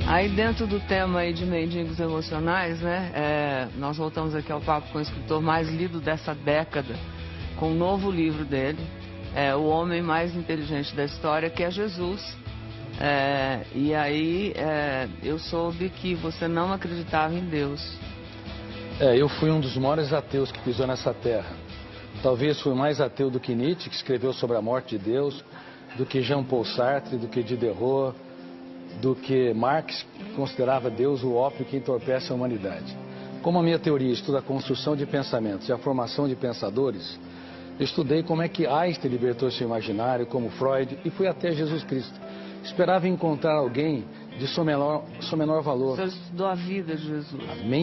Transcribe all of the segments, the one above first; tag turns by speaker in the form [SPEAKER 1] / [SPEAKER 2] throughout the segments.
[SPEAKER 1] Aí dentro do tema aí de mendigos emocionais, né, nós voltamos aqui ao papo com o escritor mais lido dessa década, com um novo livro dele, O Homem Mais Inteligente da História, que é Jesus. E aí eu soube que você não acreditava em Deus.
[SPEAKER 2] Eu fui um dos maiores ateus que pisou nessa terra. Talvez fui mais ateu do que Nietzsche, que escreveu sobre a morte de Deus, do que Jean-Paul Sartre, do que Diderot, do que Marx, que considerava Deus o ópio que entorpece a humanidade. Como a minha teoria estuda a construção de pensamentos e a formação de pensadores, eu estudei como é que Einstein libertou seu imaginário, como Freud, e fui até Jesus Cristo. Esperava encontrar alguém de seu menor valor.
[SPEAKER 1] Você estudou a vida de Jesus.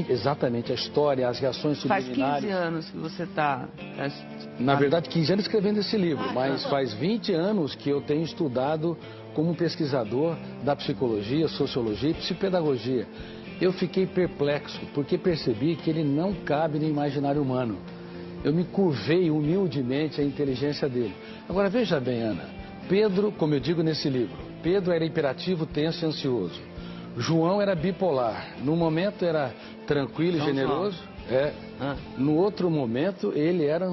[SPEAKER 2] Exatamente, a história, as reações subliminares.
[SPEAKER 1] Faz 15 anos que você está...
[SPEAKER 2] Na verdade, 15 anos escrevendo esse livro, mas faz 20 anos que eu tenho estudado como pesquisador da psicologia, sociologia e psicopedagogia. Eu fiquei perplexo, porque percebi que ele não cabe no imaginário humano. Eu me curvei humildemente à inteligência dele. Agora, veja bem, Ana, Pedro, como eu digo nesse livro, Pedro era hiperativo, tenso e ansioso. João era bipolar. No momento era tranquilo e generoso. No outro momento ele era,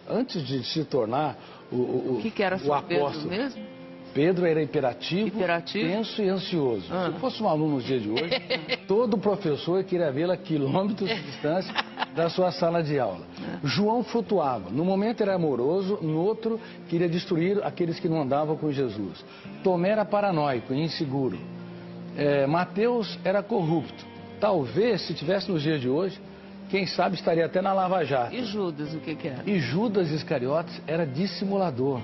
[SPEAKER 2] antes de se tornar o
[SPEAKER 1] que era
[SPEAKER 2] o apóstolo.
[SPEAKER 1] Pedro mesmo?
[SPEAKER 2] Pedro era hiperativo, tenso e ansioso. Se fosse um aluno nos dias de hoje, todo professor queria vê-lo a quilômetros de distância da sua sala de aula. João flutuava. No momento era amoroso, no outro queria destruir aqueles que não andavam com Jesus. Tomé era paranoico e inseguro. Mateus era corrupto. Talvez, se tivesse nos dias de hoje, quem sabe estaria até na Lava Jato.
[SPEAKER 1] E Judas, o que era?
[SPEAKER 2] E Judas Iscariotes era dissimulador.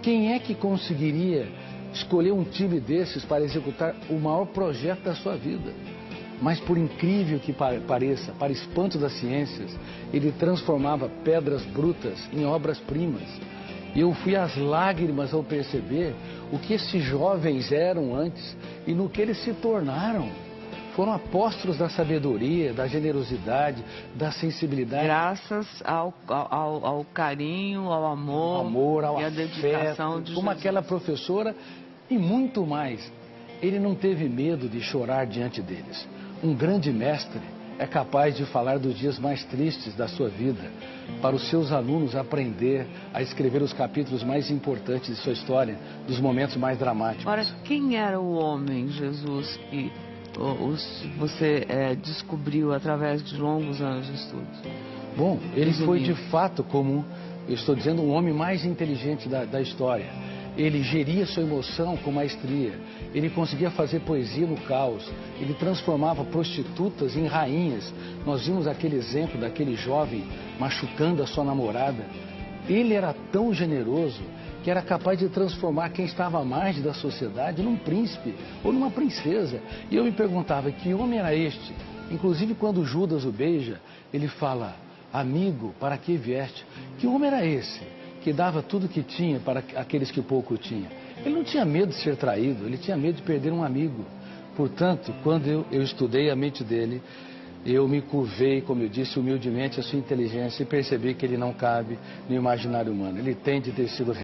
[SPEAKER 2] Quem é que conseguiria escolher um time desses para executar o maior projeto da sua vida? Mas por incrível que pareça, para espanto das ciências, ele transformava pedras brutas em obras-primas. E eu fui às lágrimas ao perceber o que esses jovens eram antes e no que eles se tornaram. Foram apóstolos da sabedoria, da generosidade, da sensibilidade.
[SPEAKER 1] Graças ao carinho, ao amor,
[SPEAKER 2] ao
[SPEAKER 1] e à
[SPEAKER 2] afeto,
[SPEAKER 1] dedicação de
[SPEAKER 2] como
[SPEAKER 1] Jesus.
[SPEAKER 2] aquela professora e muito mais. Ele não teve medo de chorar diante deles. Um grande mestre é capaz de falar dos dias mais tristes da sua vida, para os seus alunos aprender a escrever os capítulos mais importantes de sua história, dos momentos mais dramáticos.
[SPEAKER 1] Ora, quem era o homem, Jesus, que você descobriu através de longos anos de estudos?
[SPEAKER 2] Bom, ele foi de fato, como eu estou dizendo, o homem mais inteligente da história. Ele geria sua emoção com maestria. Ele conseguia fazer poesia no caos. Ele transformava prostitutas em rainhas. Nós vimos aquele exemplo daquele jovem machucando a sua namorada. Ele era tão generoso que era capaz de transformar quem estava à margem da sociedade num príncipe ou numa princesa. E eu me perguntava, que homem era este? Inclusive, quando Judas o beija, ele fala, amigo, para que vieste? Que homem era esse que dava tudo que tinha para aqueles que pouco tinham? Ele não tinha medo de ser traído, ele tinha medo de perder um amigo. Portanto, quando eu estudei a mente dele, eu me curvei, como eu disse, humildemente a sua inteligência e percebi que ele não cabe no imaginário humano. Ele tem de ter sido